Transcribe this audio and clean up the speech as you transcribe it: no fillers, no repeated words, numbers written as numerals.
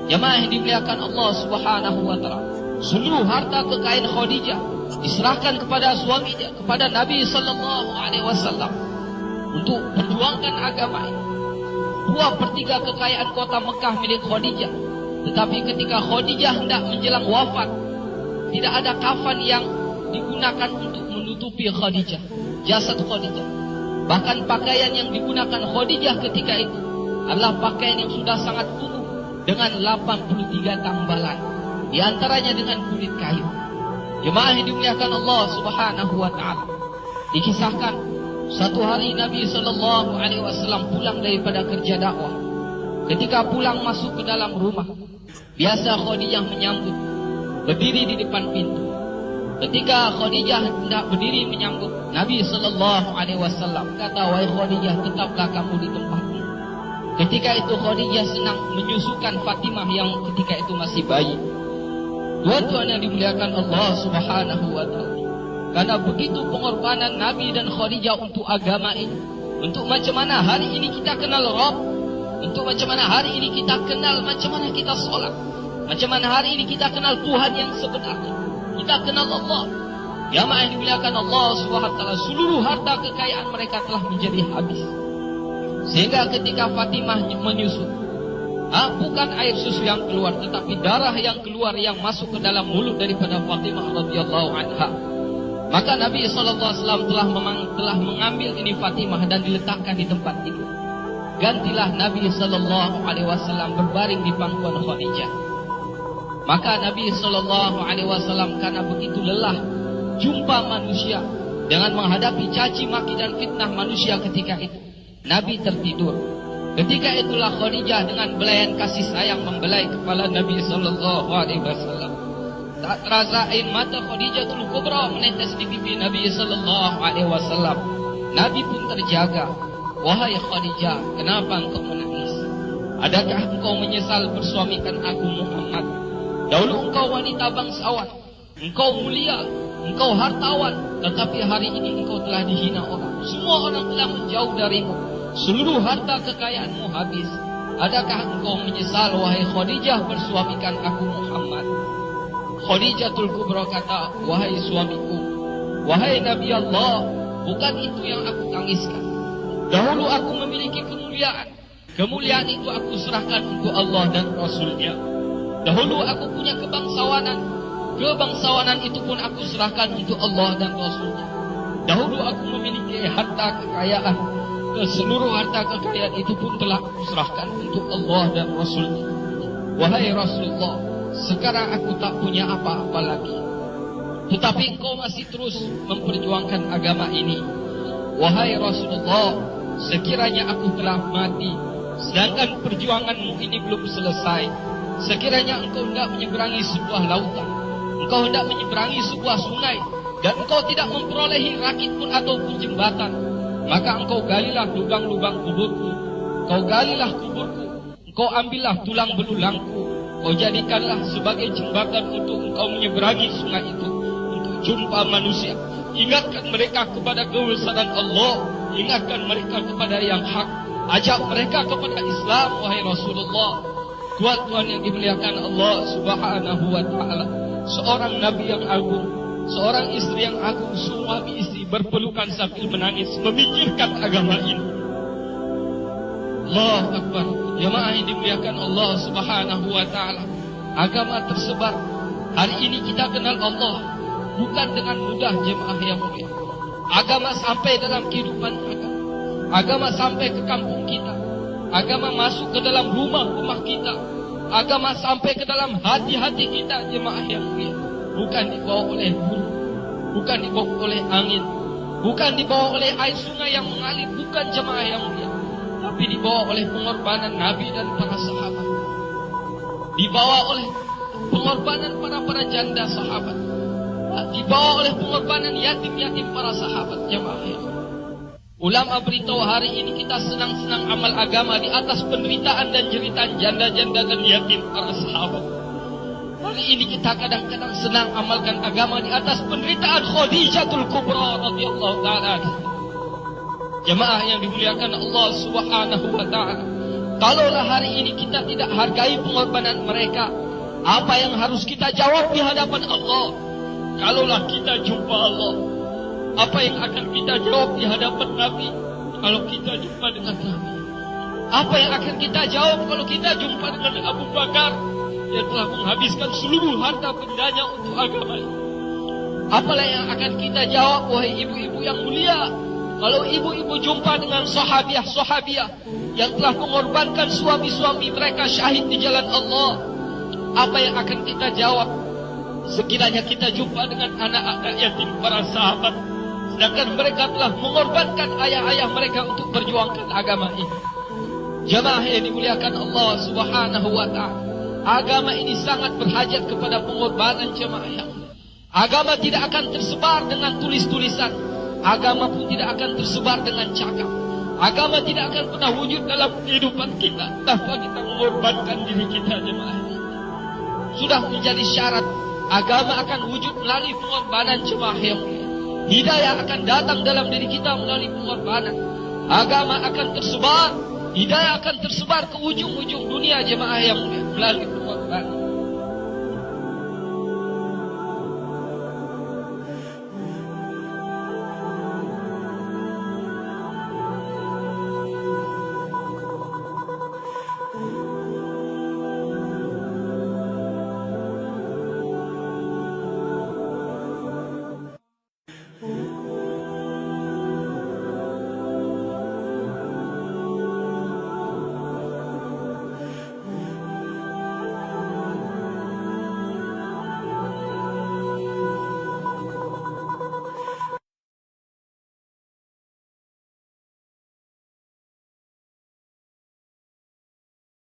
Jemaah yang dimuliakan Allah Subhanahu wa taala, seluruh harta kekayaan Khadijah diserahkan kepada suaminya, kepada Nabi sallallahu alaihi wasallam untuk perjuangkan agama ini. 2/3 kekayaan kota Mekah milik Khadijah. Tetapi ketika Khadijah hendak menjelang wafat, tidak ada kafan yang digunakan untuk menutupi Khadijah, jasad Khadijah. Bahkan pakaian yang digunakan Khadijah ketika itu adalah pakaian yang sudah sangat kumuh dengan 83 tambalan, di antaranya dengan kulit kayu. Jemaah yang dimuliakan Allah Subhanahu wa taala, dikisahkan satu hari Nabi sallallahu alaihi wasallam pulang daripada kerja dakwah. Ketika pulang masuk ke dalam rumah, biasa Khadijah menyambut, berdiri di depan pintu. Ketika Khadijah hendak berdiri menyambut, Nabi sallallahu alaihi wasallam kata, "Wahai Khadijah, tetaplah kamu di tempatmu." Ketika itu Khadijah senang menyusukan Fatimah yang ketika itu masih bayi. Tuan-tuan yang dimuliakan Allah Subhanahu wa taala, karena begitu pengorbanan Nabi dan Khadijah untuk agama ini, untuk macam mana hari ini kita kenal Rabb, untuk macam mana hari ini kita kenal macam mana kita sholat, macam mana hari ini kita kenal Tuhan yang sebenarnya, kita kenal Allah. Jamaah yang dimuliakan Allah Subhanahu wa taala, seluruh harta kekayaan mereka telah menjadi habis. Sehingga ketika Fatimah menyusu, bukan air susu yang keluar, tetapi darah yang keluar yang masuk ke dalam mulut daripada Fatimah radhiyallahu anha. Maka Nabi SAW telah mengambil ini Fatimah dan diletakkan di tempat itu. Gantilah Nabi SAW berbaring di pangkuan Khadijah. Maka Nabi SAW karena begitu lelah jumpa manusia dengan menghadapi caci maki dan fitnah manusia ketika itu, Nabi tertidur. Ketika itulah Khadijah dengan belayan kasih sayang membelai kepala Nabi SAW. Tak terasa air mata Khadijatul Kubra menetes di pipi Nabi SAW. Nabi pun terjaga. "Wahai Khadijah, kenapa engkau menangis? Adakah engkau menyesal bersuamikan aku Muhammad? Dahulu engkau wanita bangsawan, engkau mulia, engkau hartawan, tetapi hari ini engkau telah dihina orang. Semua orang telah menjauh darimu. Seluruh harta kekayaanmu habis. Adakah engkau menyesal, wahai Khadijah, bersuamikan aku Muhammad?" Khadijatul Kubra kata, "Wahai suamiku, wahai Nabi Allah, bukan itu yang aku tangiskan. Dahulu aku memiliki kemuliaan. Kemuliaan itu aku serahkan untuk Allah dan Rasulnya. Dahulu aku punya kebangsawanan. Kebangsawanan itu pun aku serahkan untuk Allah dan Rasulnya. Dahulu aku memiliki harta kekayaan. Seluruh harta kekayaan itu pun telah aku serahkan untuk Allah dan Rasulnya. Wahai Rasulullah, sekarang aku tak punya apa-apa lagi. Tetapi engkau masih terus memperjuangkan agama ini. Wahai Rasulullah, sekiranya aku telah mati, sedangkan perjuanganmu ini belum selesai. Sekiranya engkau hendak menyeberangi sebuah lautan, engkau hendak menyeberangi sebuah sungai, dan engkau tidak memperolehi rakit pun ataupun jembatan, maka engkau galilah lubang-lubang kuburku, engkau galilah kuburku, engkau ambillah tulang belulangku, kau jadikanlah sebagai jembatan untuk engkau menyeberangi sungai itu, untuk jumpa manusia. Ingatkan mereka kepada kebesaran Allah, ingatkan mereka kepada yang hak, ajak mereka kepada Islam, wahai Rasulullah. Tuan-tuan yang dimuliakan Allah Subhanahu wa taala, seorang nabi yang agung, seorang istri yang agung, suami istri berpelukan sambil menangis memikirkan agama ini. Allahu Akbar. Jemaah yang dimuliakan Allah Subhanahu wa taala, agama tersebar. Hari ini kita kenal Allah bukan dengan mudah, jemaah yang mulia. Agama sampai dalam kehidupan kita. Agama sampai ke kampung kita. Agama masuk ke dalam rumah-rumah kita. Agama sampai ke dalam hati-hati kita, jemaah yang mulia. Bukan dibawa oleh burung, bukan dibawa oleh angin, bukan dibawa oleh air sungai yang mengalir, bukan, jemaah yang mulia. Tapi dibawa oleh pengorbanan Nabi dan para sahabat. Dibawa oleh pengorbanan para janda sahabat. Dibawa oleh pengorbanan yatim-yatim para sahabat, jemaah yang mulia. Ulama beritahu hari ini kita senang-senang amal agama di atas penderitaan dan jeritan janda-janda dan yatim para sahabat. Hari ini kita kadang-kadang senang amalkan agama di atas penderitaan Khadijatul Kubra radhiyallahu ta'ala. Jemaah yang dimuliakan Allah Subhanahu wa taala, Kalaulah hari ini kita tidak hargai pengorbanan mereka, apa yang harus kita jawab di hadapan Allah? Kalaulah kita jumpa Allah, apa yang akan kita jawab di hadapan Nabi? Kalau kita jumpa dengan Nabi, apa yang akan kita jawab kalau kita jumpa dengan Abu Bakar yang telah menghabiskan seluruh harta bendanya untuk agama ini? Apalah yang akan kita jawab, wahai ibu-ibu yang mulia, kalau ibu-ibu jumpa dengan sahabiah-sahabiah yang telah mengorbankan suami-suami mereka syahid di jalan Allah? Apa yang akan kita jawab sekiranya kita jumpa dengan anak-anak yatim para sahabat, sedangkan mereka telah mengorbankan ayah-ayah mereka untuk perjuangkan agama ini? Jamaah yang dimuliakan Allah Subhanahu wa ta'ala, agama ini sangat berhajat kepada pengorbanan jemaah yang mulia. Agama tidak akan tersebar dengan tulis-tulisan, agama pun tidak akan tersebar dengan cakap. Agama tidak akan pernah wujud dalam kehidupan kita tanpa kita mengorbankan diri kita, jemaah. Sudah menjadi syarat agama akan wujud melalui pengorbanan, jemaah yang mulia. Hidayah akan datang dalam diri kita melalui pengorbanan. Agama akan tersebar, hidayah akan tersebar ke ujung-ujung dunia, jemaah yang mulia, melalui pengorbanan.